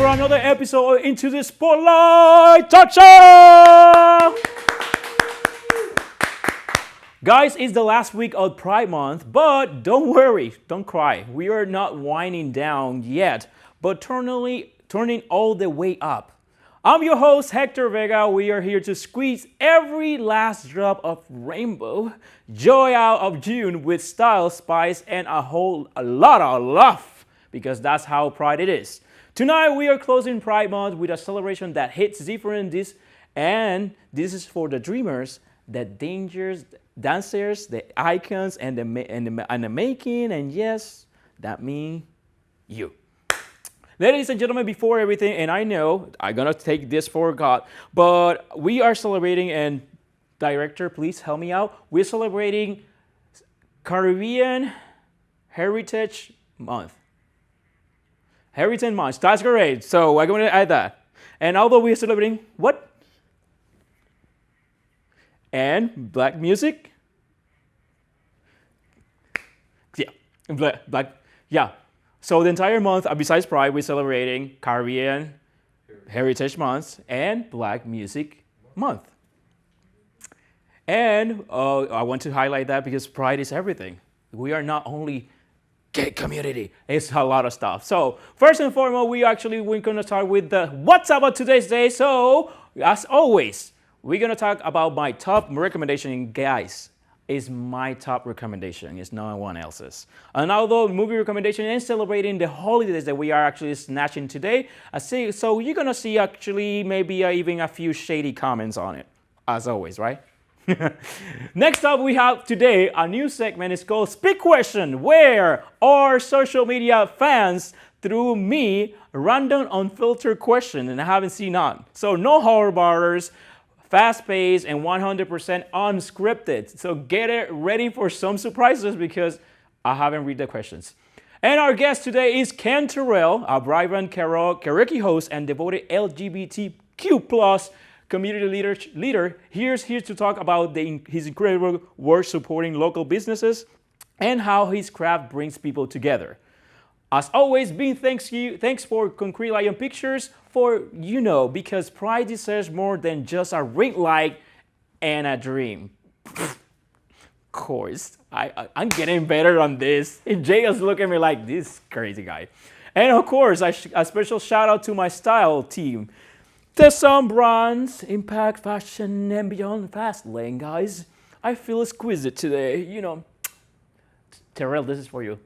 for another episode of Into the Spotlight Talkshow! Guys, it's the last week of Pride Month, but don't worry, don't cry. We are not winding down yet, but turning all the way up. I'm your host, Hector Vega. We are here to squeeze every last drop of rainbow joy out of June with style, spice, and a lot of love, because that's how Pride it is. Tonight, we are closing Pride Month with a celebration that hits different, and this is for the dreamers, the dancers, the icons, and the making, and yes, that means you. Ladies and gentlemen, before everything, and I know I'm gonna take this for God, but we are celebrating, and director, please help me out. We're celebrating Caribbean Heritage Month. Heritage Month, that's great. So I'm going to add that. And although we're celebrating what? And black music. Yeah, black. Yeah. So the entire month, besides Pride, we're celebrating Caribbean Heritage Month and Black Music Month. And I want to highlight that because Pride is everything. We are not only gay community, it's a lot of stuff. So first and foremost, we're going to start with the what's up on today's day. So as always, we're going to talk about my top recommendation. Guys, is my top recommendation. It's no one else's. And although movie recommendation and celebrating the holidays that we are actually snatching today, so you're going to see actually maybe even a few shady comments on it, as always, right? Next up, we have today a new segment. It's called Speak Question, where our social media fans threw me random unfiltered question, and I haven't seen none. So no horror bars, fast-paced, and 100% unscripted. So get it ready for some surprises because I haven't read the questions. And our guest today is Ken Terrell, a vibrant karaoke host and devoted LGBTQ+ community leader. He's here to talk about his incredible work supporting local businesses and how his craft brings people together. As always, thanks for Concrete Lion Pictures because Pride deserves more than just a ring light and a dream. Of course, I'm getting better on this. And Jay is looking at me like this crazy guy. And of course, a special shout out to my style team. The Sun Brands, Impact Fashion, and Beyond Fast Lane, guys. I feel exquisite today. Terrell, this is for you.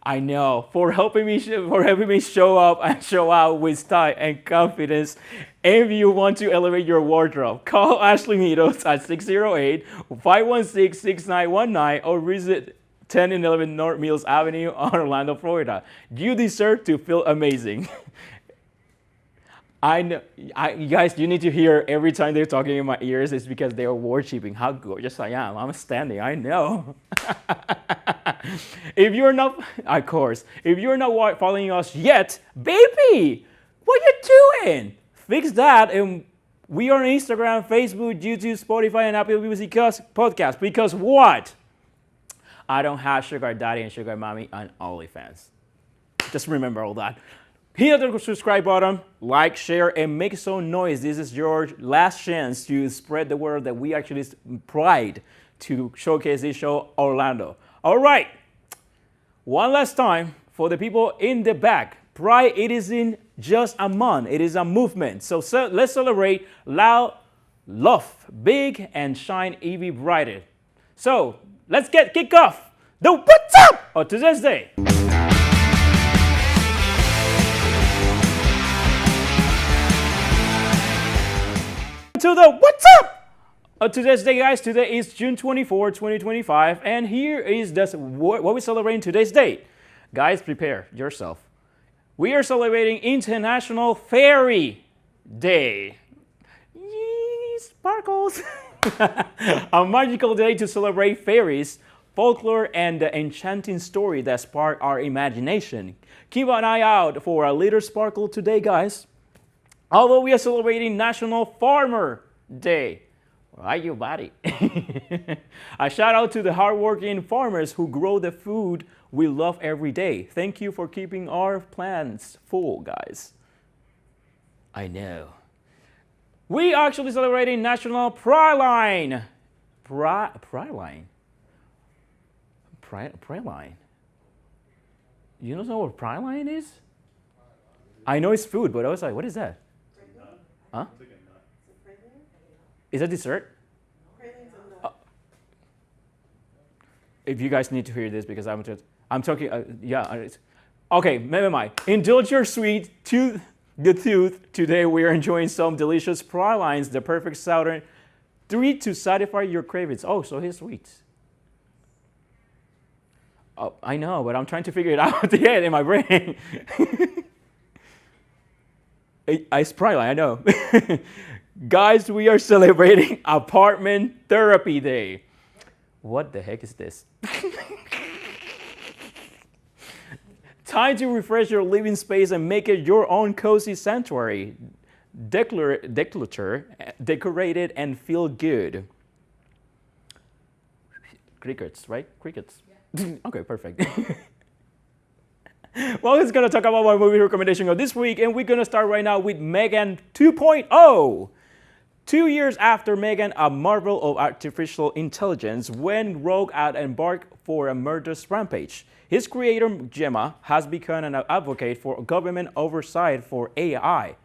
I know, for helping me show up and show out with style and confidence. If you want to elevate your wardrobe, call Ashley Meadows at 608-516-6919 or visit 10 and 11 North Mills Avenue on Orlando, Florida. You deserve to feel amazing. I know, you guys, you need to hear every time they're talking in my ears. It's because they are worshiping how gorgeous I am. I'm standing, I know. If you're not following us yet, baby, what you doing? Fix that, and we are on Instagram, Facebook, YouTube, Spotify, and Apple Music Podcast. Because what? I don't have Sugar Daddy and Sugar Mommy on OnlyFans. Just remember all that. Hit the subscribe button, like, share, and make some noise. This is your last chance to spread the word that we actually pride to showcase this show, Orlando. All right. One last time for the people in the back. Pride, it isn't just a month. It is a movement. So let's celebrate loud, love, big, and shine even brighter. So let's kick off the what's up of today's day. To the what's up of today's day, guys. Today is June 24, 2025, and here is what we're celebrating today's date. Guys, prepare yourself. We are celebrating International Fairy Day. Yee, sparkles. A magical day to celebrate fairies, folklore, and the enchanting story that spark our imagination. Keep an eye out for a little sparkle today, guys. Although we are celebrating National Farmer Day. Why you buddy? A shout out to the hardworking farmers who grow the food we love every day. Thank you for keeping our plants full, guys. I know. We actually celebrating National Praline. Praline. Praline. You don't know what praline is? I know it's food, but I was like, what is that? Huh? Is that dessert? If you guys need to hear this, because I'm talking, okay, never mind. Indulge your sweet tooth, the tooth. Today we are enjoying some delicious pralines, the perfect southern treat to satisfy your cravings. Oh, so he's sweet. Oh, I know, but I'm trying to figure it out yet in my brain. It's praline, I know. Guys, we are celebrating Apartment Therapy Day. What the heck is this? Time to refresh your living space and make it your own cozy sanctuary. Decorated and feel good. Crickets, right? Crickets. Yeah. Okay, perfect. Well, we're going to talk about my movie recommendation of this week, and we're going to start right now with Megan 2.0. 2 years after Megan, a marvel of artificial intelligence, went rogue and embarked for a murderous rampage. His creator, Gemma, has become an advocate for government oversight for AI.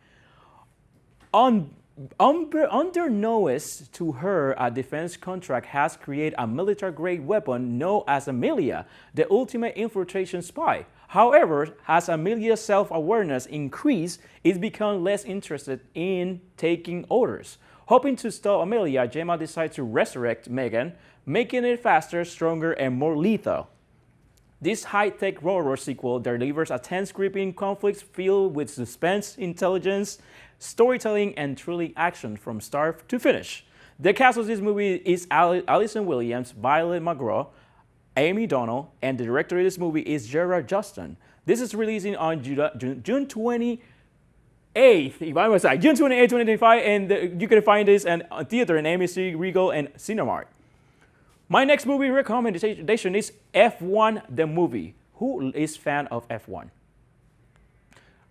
Unbeknownst to her, a defense contract has created a military-grade weapon known as Amelia, the ultimate infiltration spy. However, as Amelia's self-awareness increased, it's become less interested in taking orders. Hoping to stop Amelia, Gemma decides to resurrect Megan, making it faster, stronger, and more lethal. This high-tech horror sequel delivers a tense, gripping conflict filled with suspense, intelligence, storytelling, and thrilling action from start to finish. The cast of this movie is Alison Williams, Violet McGraw, Amy Donald, and the director of this movie is Gerard Justin. This is releasing on June 28th, if I must say, June 28th, 2025, and you can find this in theater in AMC, Regal, and Cinemark. My next movie recommendation is F1 the movie. Who is fan of F1?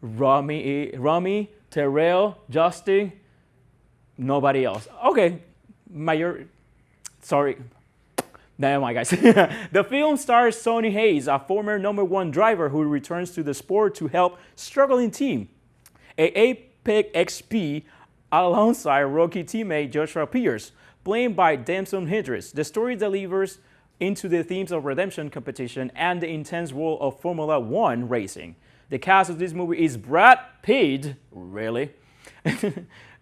Rami, Terrell, Justin, nobody else. Okay, sorry. Never mind, guys. The film stars Sonny Hayes, a former #1 driver who returns to the sport to help struggling team. Apex XP alongside rookie teammate Joshua Pierce, played by Damson Idris. The story delivers into the themes of redemption, competition, and the intense world of Formula One racing. The cast of this movie is Brad Pitt, really?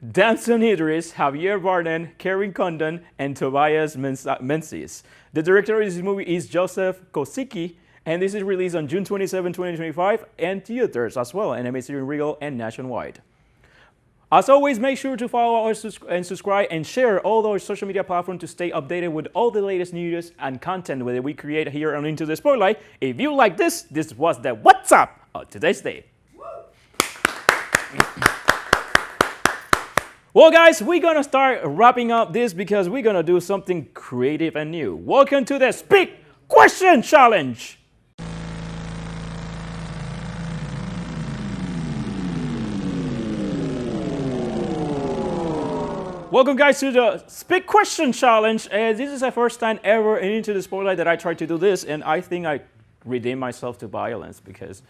Damson Idris, Javier Bardem, Karen Condon, and Tobias Menzies. The director of this movie is Joseph Kosinski, and this is released on June 27, 2025, and theaters as well, and AMC Regal and nationwide. As always, make sure to follow us and subscribe and share all our social media platforms to stay updated with all the latest news and content that we create here on Into the Spotlight. If you like this was the What's Up of today's day. Well, guys, we're going to start wrapping up this because we're going to do something creative and new. Welcome to the Speak Question Challenge. Welcome, guys, to the Speak Question Challenge. This is the first time ever Into the Spotlight that I tried to do this, and I think I redeemed myself to violence because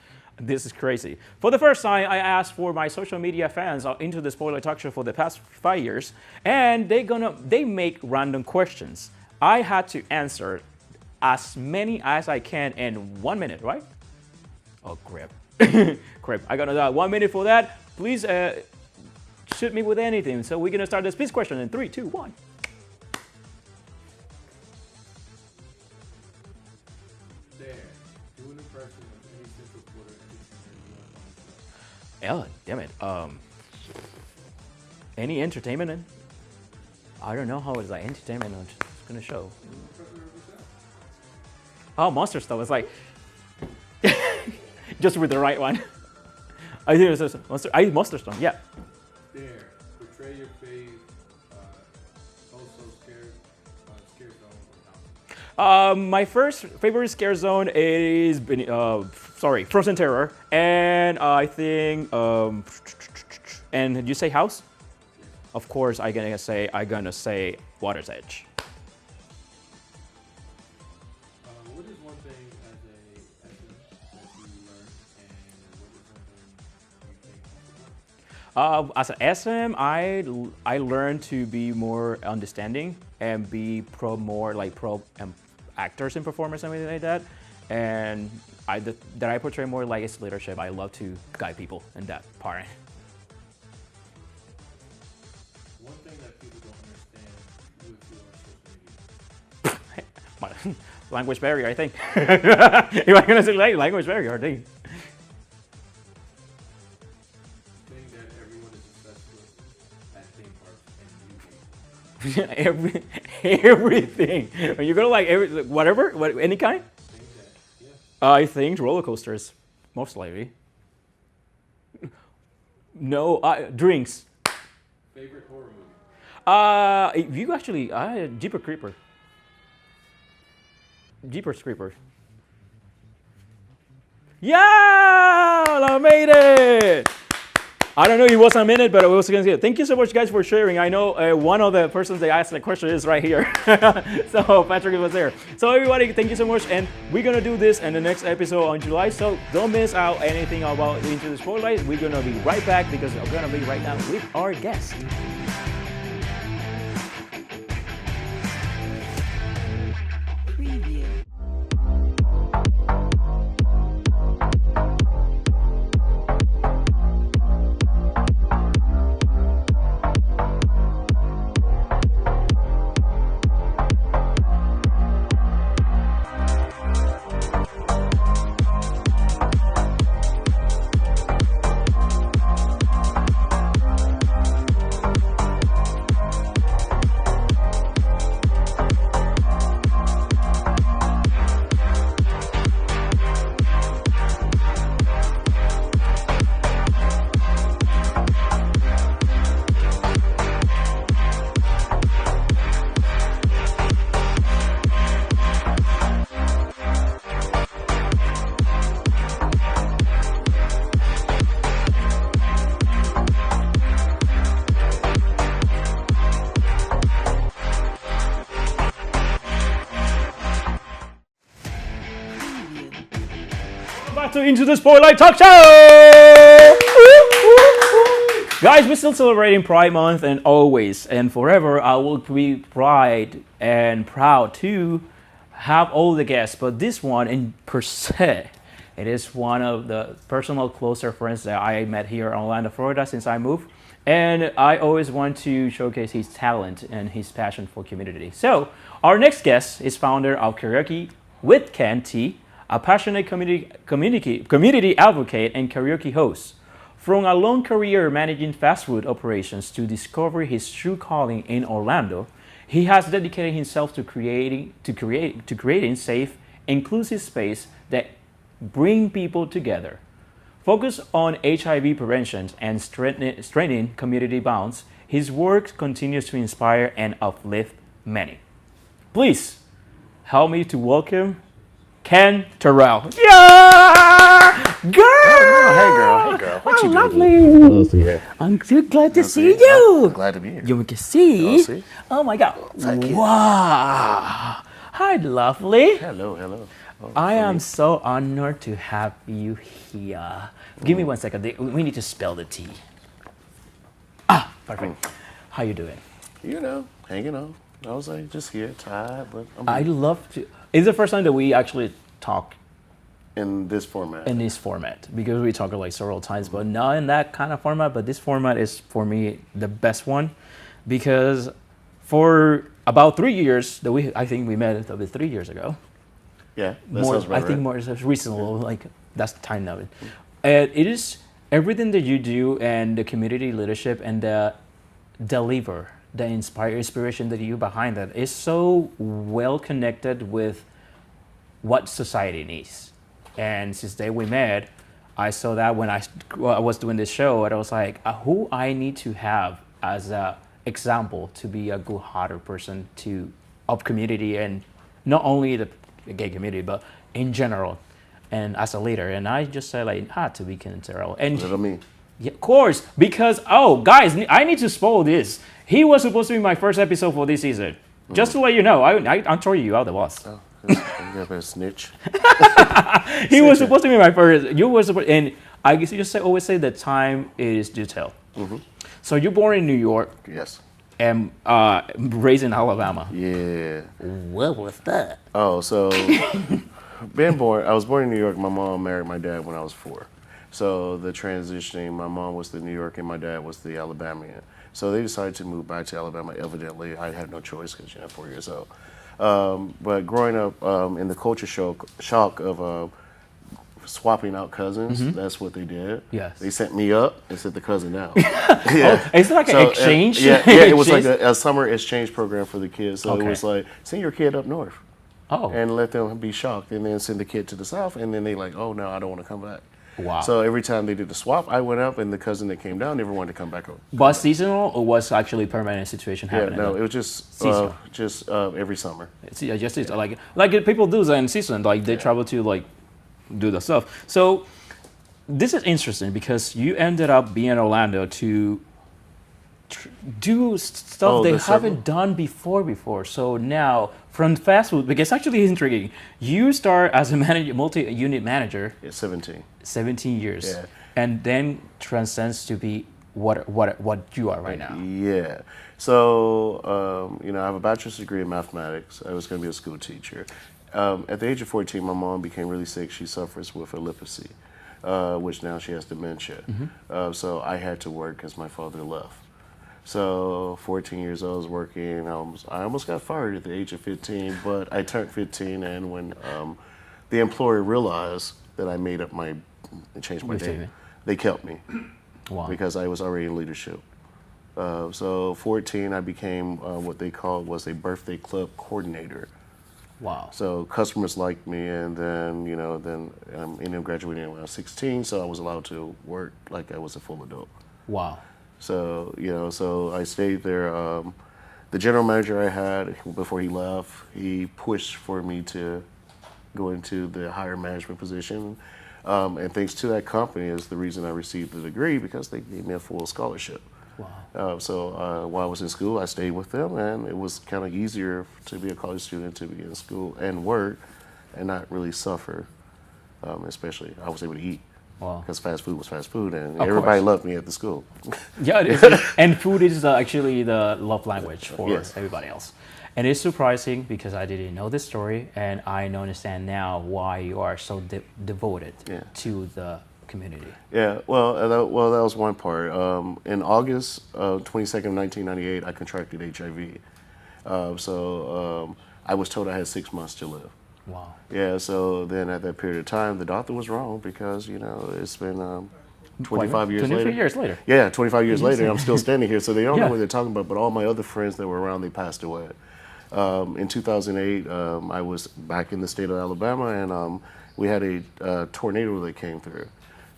this is crazy. For the first time, I asked for my social media fans Into the Spotlight talk show for the past 5 years, and they make random questions. I had to answer as many as I can in 1 minute, right? Oh, crap. Crap. I got 1 minute for that. Please shoot me with anything. So we're going to start the speech question in 3, 2, 1. Oh, damn it. Any entertainment in? I don't know how it's like entertainment on gonna show. Oh, monster stuff. It's like just with the right one. I think it was monster stuff. Yeah. Dare portray your faith, also My first favorite scare zone is Frozen Terror, and I think and did you say house? Of course, I'm gonna say Water's Edge. What is one thing as a that you learned, and what is one thing you think? As an SM, I learned to be more understanding and be pro actors in performance and everything like that. And that I portray more like it's leadership. I love to guide people in that part. One thing that people don't understand with your social media. Language barrier, I think. If I'm gonna say language barrier, I think. Thing that everyone is obsessed with at theme parks and you hate. Everything. When you go to any kind. Things that, yeah. I think roller coasters, most likely. No, drinks. Favorite horror movie. You actually, Jeepers Creeper. Yeah, I made it. I don't know if it was a minute, but I was going to say thank you so much, guys, for sharing. I know one of the persons that asked the question is right here. So Patrick was there. So everybody, thank you so much. And we're going to do this in the next episode on July. So don't miss out anything about Into the Spotlight. We're going to be right back because we're going to be right now with our guest. Preview. Back to Into the Spotlight Talk Show! Guys, we're still celebrating Pride Month, and always and forever I will be proud to have all the guests. But this one in per se, it is one of the personal closer friends that I met here in Orlando, Florida since I moved. And I always want to showcase his talent and his passion for community. So our next guest is founder of KaraokeWithKenT, a passionate community advocate and karaoke host. From a long career managing fast food operations to discover his true calling in Orlando, he has dedicated himself to creating safe, inclusive space that bring people together. Focused on HIV prevention and strengthening community bonds, his work continues to inspire and uplift many. Please help me to welcome Ken Terrell. Yeah! Girl! Oh, hey, girl. What you doing? Lovely. I'm so glad to see you. I'm glad to be here. You can see. Oh, see? Oh my God. Thank you. Wow. Hi, lovely. Hello. Oh, I am so honored to have you here. Give me 1 second. We need to spell the T. Perfect. How you doing? You know, hanging on. I was like just here, tired, but I love to. It's the first time that we actually talk in this format. in this format, because we talked like several times, but not in that kind of format. But this format is for me the best one, because for about 3 years that I think we met it about 3 years ago. Yeah, that More, sounds right. I think more recently, like that's the time of it. And it is everything that you do and the community leadership and the inspiration that you behind that is so well connected with what society needs. And since the day we met, I saw that when I was doing this show, and I was like, who I need to have as a example to be a good-hearted person of community and not only the gay community, but in general, and as a leader. And I just said like, it had to be Ken Terrell. And Little me. yeah, of course, because guys, I need to spoil this. He was supposed to be my first episode for this season. Just to let you know, I'm throwing you out the boss. Oh, you got a snitch. He was supposed to be my first. You were supposed, and I guess you just always say that time is detail. So you're born in New York Yes. and raised in Alabama. Yeah. What was that? Oh, so I was born in New York. My mom married my dad when I was 4. So the transitioning, my mom was the New York and my dad was the Alabamian. So they decided to move back to Alabama. Evidently, I had no choice because 4 years old. But growing up in the culture shock of swapping out cousins, that's what they did. Yes. They sent me up and sent the cousin down. Oh, it's like an exchange? Yeah, it was like a summer exchange program for the kids. So Okay. it was like, send your kid up north Oh, and let them be shocked, and then send the kid to the south, and then they like, oh no, I don't want to come back. wow. So every time they did the swap, I went up, and the cousin that came down never wanted to come back up. Was seasonal or was actually permanent situation Yeah, happening? no, it was Seasonal. just every summer. See, I just like people do that in season, like they travel to like do the stuff. So this is interesting because you ended up being in Orlando to do stuff Oh, they the haven't done before. So now from fast food, because actually it's intriguing. You start as a manager, multi-unit manager, Yeah, 17. 17 years, Yeah. and then transcends to be what you are right now. Yeah. So, I have a bachelor's degree in mathematics. I was going to be a school teacher. At the age of 14, my mom became really sick. She suffers with epilepsy, which now she has dementia. So I had to work because my father left. So 14 years old, I was working. I almost got fired at the age of 15, but I turned 15, and when the employer realized that I changed my name, they kept me Wow. because I was already in leadership. So 14, I became what they called was a birthday club coordinator. Wow. So customers liked me, and then I ended up graduating when I was 16, so I was allowed to work like I was a full adult. Wow. So so I stayed there. The general manager I had before he left, he pushed for me to go into the higher management position, and thanks to that company is the reason I received the degree, because they gave me a full scholarship. Wow. So while I was in school, I stayed with them, and it was kind of easier to be a college student to be in school and work, and not really suffer. Especially, I was able to eat. Wow. Because fast food was fast food, and Of everybody course. loved me at the school. Yeah, it is. And food is actually the love language for Yes. everybody else. And it's surprising because I didn't know this story, and I understand now why you are so devoted Yeah. to the community. Yeah, that was one part. In August 22nd, 1998, I contracted HIV. I was told I had 6 months to live. Wow. Yeah, so then at that period of time, the doctor was wrong because, it's been 25 years 23 later. years later. Yeah, 25 years later, I'm still standing here. So they don't Yeah. know what they're talking about, but all my other friends that were around, they passed away. In 2008, I was back in the state of Alabama, and we had a tornado that came through,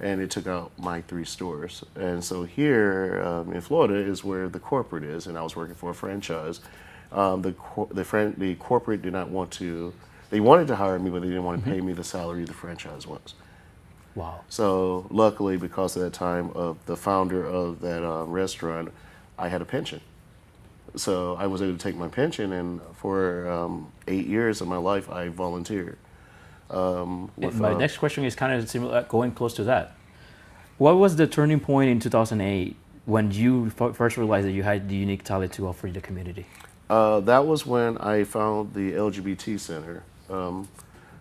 and it took out my 3 stores. And so here in Florida is where the corporate is, and I was working for a franchise. The corporate did not want to. They wanted to hire me, but they didn't want to pay me the salary the franchise was. Wow. So luckily, because of that time of the founder of that restaurant, I had a pension. So I was able to take my pension, and for 8 years of my life, I volunteered. My next question is kind of similar, going close to that. What was the turning point in 2008 when you first realized that you had the unique talent to offer the community? That was when I found the LGBT Center.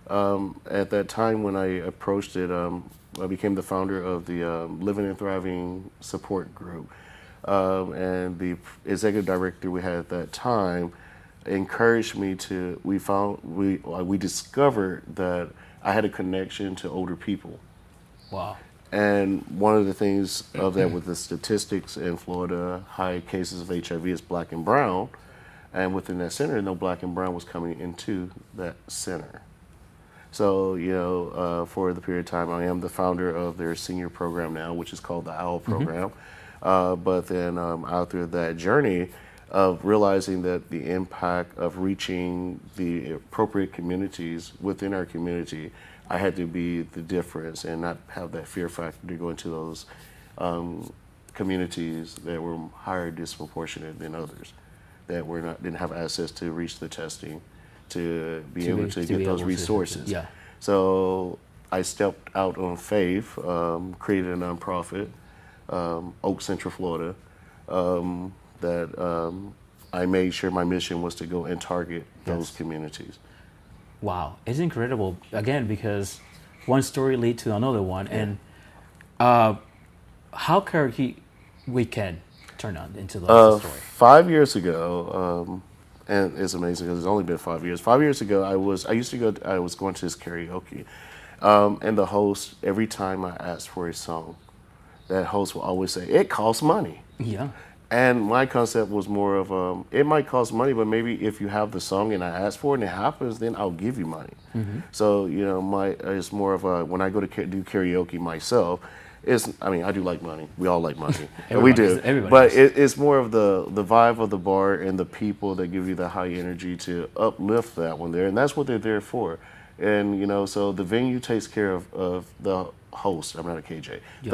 At that time when I approached it, I became the founder of the Living and Thriving Support Group. And the executive director we had at that time encouraged me to, we discovered that I had a connection to older people. Wow. And one of the things of that with the statistics in Florida, high cases of HIV is black and brown. And within that center, no black and brown was coming into that center. So, for the period of time, I am the founder of their senior program now, which is called the OWL program. But then after that journey, of realizing that the impact of reaching the appropriate communities within our community, I had to be the difference and not have that fear factor to go into those communities that were higher disproportionate than others, that didn't have access to reach the testing, to be able to get those resources. Yeah. So I stepped out on faith, created a nonprofit, Oak Central, Florida, that I made sure my mission was to go and target those communities. Wow, it's incredible. Again, because one story leads to another one, and how Karaoke WithKenT turned on into the story? 5 years ago, and it's amazing because it's only been 5 years. 5 years ago, I was going to this karaoke, and the host, every time I asked for a song, that host will always say, "It costs money." Yeah. And my concept was more of, it might cost money, but maybe if you have the song and I ask for it and it happens, then I'll give you money. So, it's more of a, when I go to do karaoke myself, I do like money. We all like money. And we do. But it's more of the vibe of the bar and the people that give you the high energy to uplift that one there. And that's what they're there for. And, so the venue takes care of the host. I'm not a KJ. Yeah.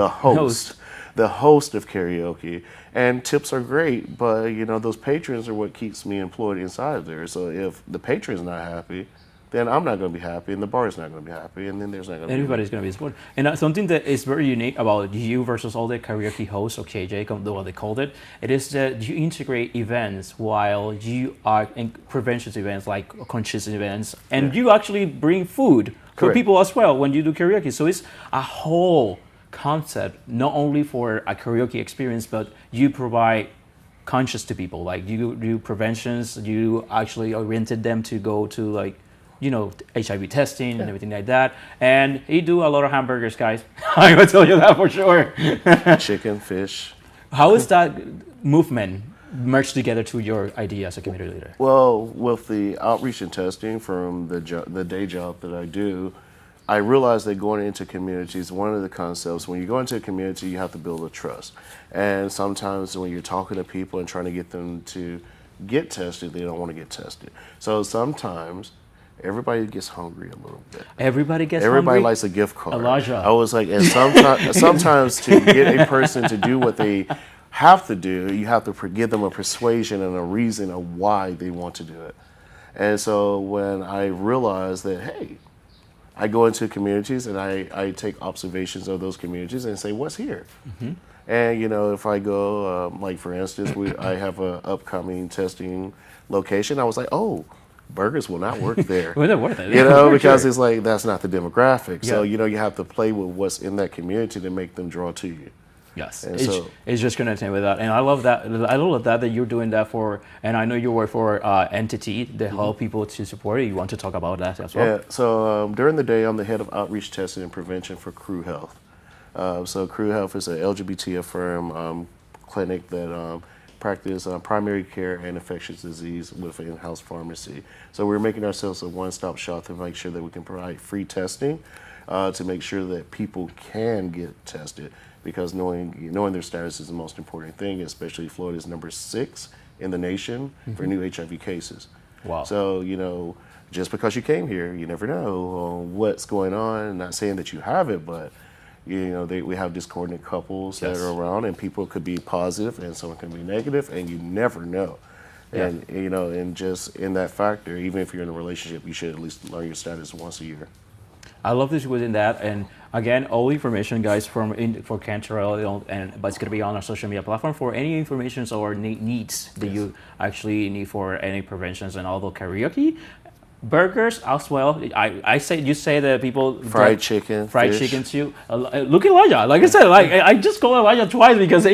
The host of karaoke, and tips are great, but those patrons are what keeps me employed inside there. So if the patron's not happy, then I'm not going to be happy, and the bar is not going to be happy, and then there's not going to be everybody's going to be supported. And something that is very unique about you versus all the karaoke hosts, or KJ, what they called it, it is that you integrate events while you are in prevention events like conscious events, and you actually bring food for people as well when you do karaoke. So it's a whole concept, not only for a karaoke experience, but you provide conscious to people. Like you do preventions, you actually oriented them to go to HIV testing and everything like that. And you do a lot of hamburgers, guys. I'm gonna tell you that for sure. Chicken, fish. How is that movement merged together to your idea as a community leader? Well, with the outreach and testing from the day job that I do, I realized that going into communities, one of the concepts, when you go into a community, you have to build a trust. And sometimes when you're talking to people and trying to get them to get tested, they don't want to get tested. So sometimes everybody gets hungry a little bit. Everybody Everybody likes a gift card. Elijah. I was like, and sometimes to get a person to do what they have to do, you have to give them a persuasion and a reason of why they want to do it. And so when I realized that, hey, I go into communities and I take observations of those communities and say, what's here? And, if I go, like for instance, I have an upcoming testing location. I was like, oh, burgers will not work there. Well, they're worth it. Because it's like, that's not the demographic. So, you have to play with what's in that community to make them draw to you. Yes, it's just connecting with that, and I love that. I love that you're doing that for, and I know you work for entity that help people to support it. You want to talk about that as well? Yeah. So during the day, I'm the head of outreach, testing, and prevention for Crew Health. So Crew Health is an LGBT affirmed clinic that practice primary care and infectious disease with an in-house pharmacy. So we're making ourselves a one-stop shop to make sure that we can provide free testing to make sure that people can get tested. Because knowing their status is the most important thing, especially Florida is number 6 in the nation for new HIV cases. Wow. So, just because you came here, you never know what's going on. Not saying that you have it, but, we have discordant couples that are around, and people could be positive and someone can be negative, and you never know. And, and just in that factor, even if you're in a relationship, you should at least learn your status once a year. I love this within that, and again, all information, guys, for Ken Terrell, but it's gonna be on our social media platform for any information or needs that you actually need for any preventions and all the karaoke. Burgers as well. You say that people fried chicken too. Look at Elijah. Like I said, I just called Elijah twice because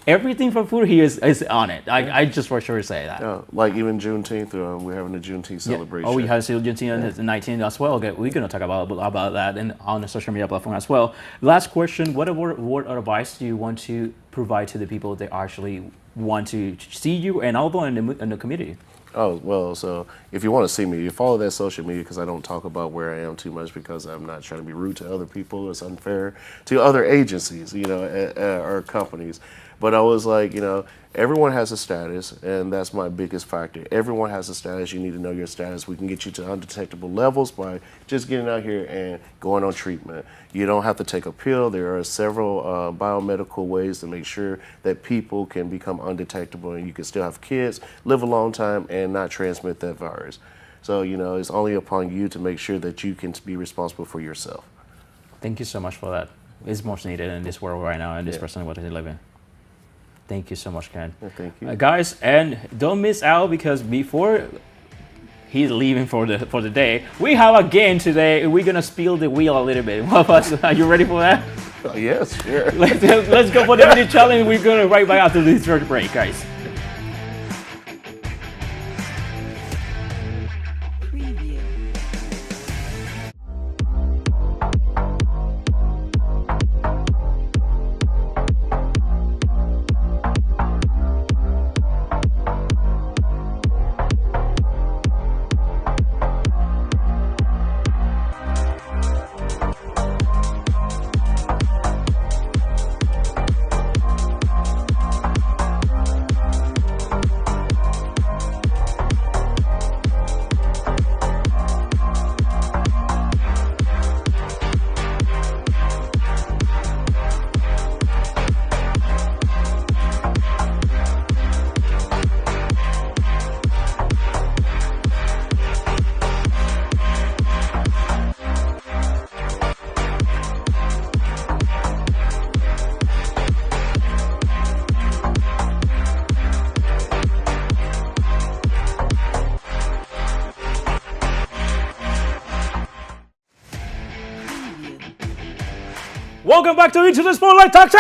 everything for food here is on it. I just for sure say that. Like even Juneteenth, we're having a Juneteenth celebration. Oh, we have Juneteenth on the 19th as well. Okay, we're gonna talk about that and on the social media platform as well. Last question: what advice do you want to provide to the people that actually want to see you and also in the community? Oh, well, so if you want to see me, you follow that social media because I don't talk about where I am too much because I'm not trying to be rude to other people. It's unfair to other agencies, or companies. But I was like, everyone has a status, and that's my biggest factor. Everyone has a status. You need to know your status. We can get you to undetectable levels by just getting out here and going on treatment. You don't have to take a pill. There are several biomedical ways to make sure that people can become undetectable and you can still have kids, live a long time, and not transmit that virus. So, it's only upon you to make sure that you can be responsible for yourself. Thank you so much for that. It's much needed in this world right now, and this person what they live in. Thank you so much, Ken. Thank you. Guys, and don't miss out because before he's leaving for the day, we have a game today. We're gonna spill the wheel a little bit. Are you ready for that? Yes, sure. Let's go for the mini challenge. We're gonna right back after this short break, guys. Welcome back to Into the Spotlight Talk Show!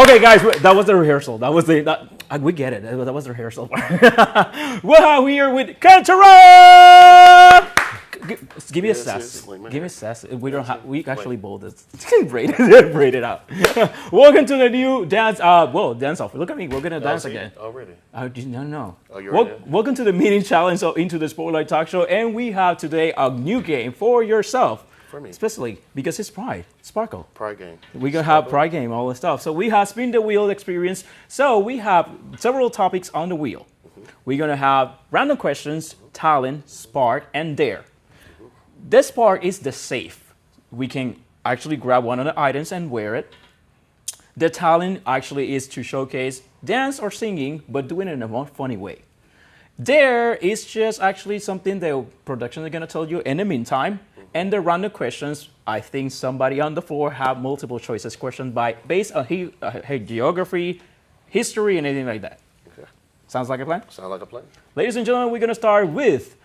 Okay, guys, that was the rehearsal. That was we get it. That was the rehearsal part. We're here with Ken Terrell! Give me a sass. Give me a sass. We don't have. We actually bold this. braid it out. Welcome to the new dance. Dance off. Look at me. We're gonna dance again. Already. No. Oh, you're ready? Welcome to the meeting challenge of Into the Spotlight Talk Show, and we have today a new game for yourself. For me. Especially because it's Pride. Sparkle. Pride game. We're going to have Pride game, all the stuff. So we have spin the wheel experience. So we have several topics on the wheel. We're going to have random questions, talent, spark, and dare. This part is the safe. We can actually grab one of the items and wear it. The talent actually is to showcase dance or singing, but doing it in a more funny way. Dare is just actually something the production is going to tell you in the meantime. And the random questions, I think somebody on the floor have multiple choices questions based on geography, history, and anything like that. Okay. Sounds like a plan? Sound like a plan. Ladies and gentlemen, we're going to start with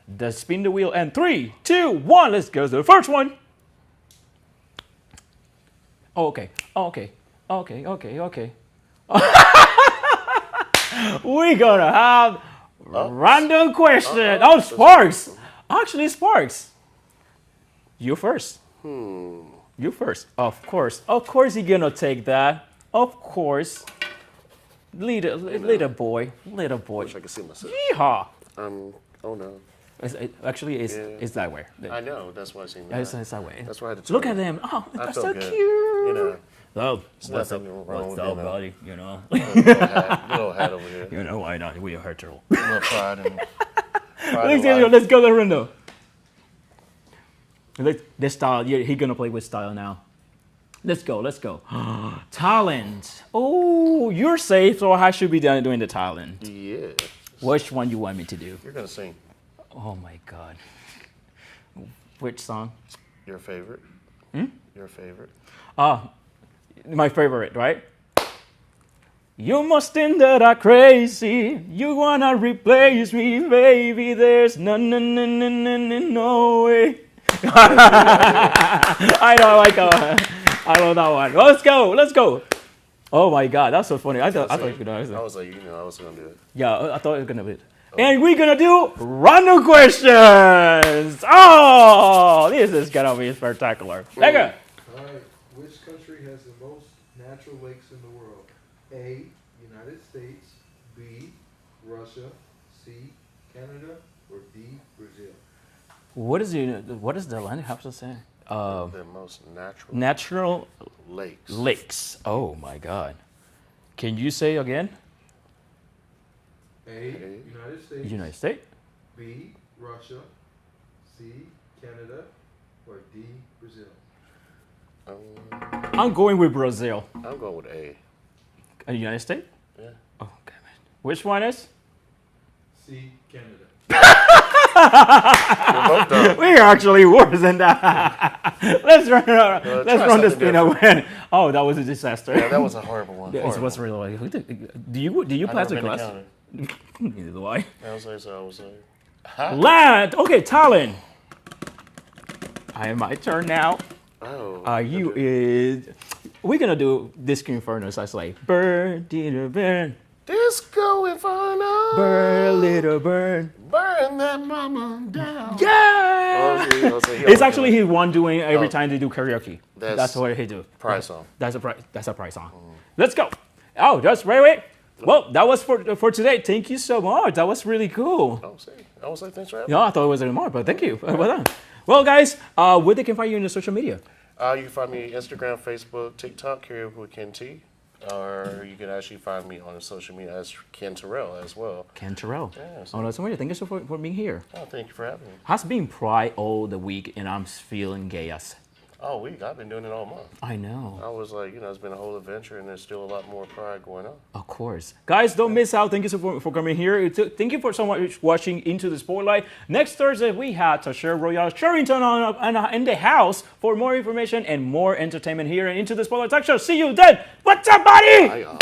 the spin the wheel. And 3, 2, 1, let's go to the first one. Okay. We're going to have random question. Sparks. Actually, Sparks. You first. You first. Of course you're gonna take that. Of course. Little boy. Wish I could see myself. Yeehaw. Oh no. It's that way. I know. That's why I seen It's that. that way. That's why I had to Look turn. at them. Oh, I that's felt so good. cute. Oh, What's up, wrong with buddy? You know. little hat over here. You know why not? We are turtle. Little pride and Let's go to the window. This style, he's gonna play with style now. Let's go. Talent. Oh, you're safe, so I should be doing the talent. Yeah. Which one you want me to do? You're gonna sing. Oh my God. Which song? Your favorite. Your favorite. My favorite, right? You must think that I'm crazy. You wanna replace me, baby. There's no way. I know, I like that one. I love that one. Let's go. Oh my God, that's so funny. I thought you could know. I was like, I was gonna do it. Yeah, I thought it was gonna be it. And we're gonna do random questions. Oh, this is gonna be spectacular. Take it. All right. Which country has the most natural lakes in the world? A, United States. B, Russia. C, Canada. Or D, Brazil. What does the land have to say? The most natural Natural lakes. lakes. Oh my God. Can you say again? A, United States. United States. B, Russia. C, Canada. Or D, Brazil. I'm going with Brazil. I'm going with A. United States? Yeah. Oh, okay. Which one is? C, Canada. We're both done. We're actually worse than that. let's run the spin away. Oh, that was a disaster. Yeah, that was a horrible one. It Horrible. was really like, do you I've pass the never been to class? Canada. Neither do I. I was like, Land. Okay, Talon. My turn now. oh. Are you is? We're gonna do Disco Inferno. So it's like burn, little burn, Disco Inferno. burn, little burn. Burn that mama down. Yeah. It's actually his one doing every time they do karaoke. That's what he do. Prize song. That's a prize song. Let's go. Oh, just wait. Well, that was for today. Thank you so much. That was really cool. Oh, see. I was like, thanks for having No, I thought it was more, but thank you. Well done. Well, guys, where they can find you in the social media? You can find me Instagram, Facebook, TikTok, KaraokeWithKenT. Or you can actually find me on the social media as Ken Terrell as well. Ken Terrell. Yeah, Oh, that's amazing. Thank you so for being here. Oh, thank you for having me. Has been Pride all the week, and I'm feeling gas. Oh, I've been doing it all month. I know. I was like, it's been a whole adventure, and there's still a lot more pride going on. Of course. Guys, don't miss out. Thank you so for coming here. Thank you for so much watching Into the Spotlight. Next Thursday, we have Tasha Royale Sherrington in the house for more information and more entertainment here and Into the Spotlight Talk Show. See you then. What's up, buddy? Hi, y'all.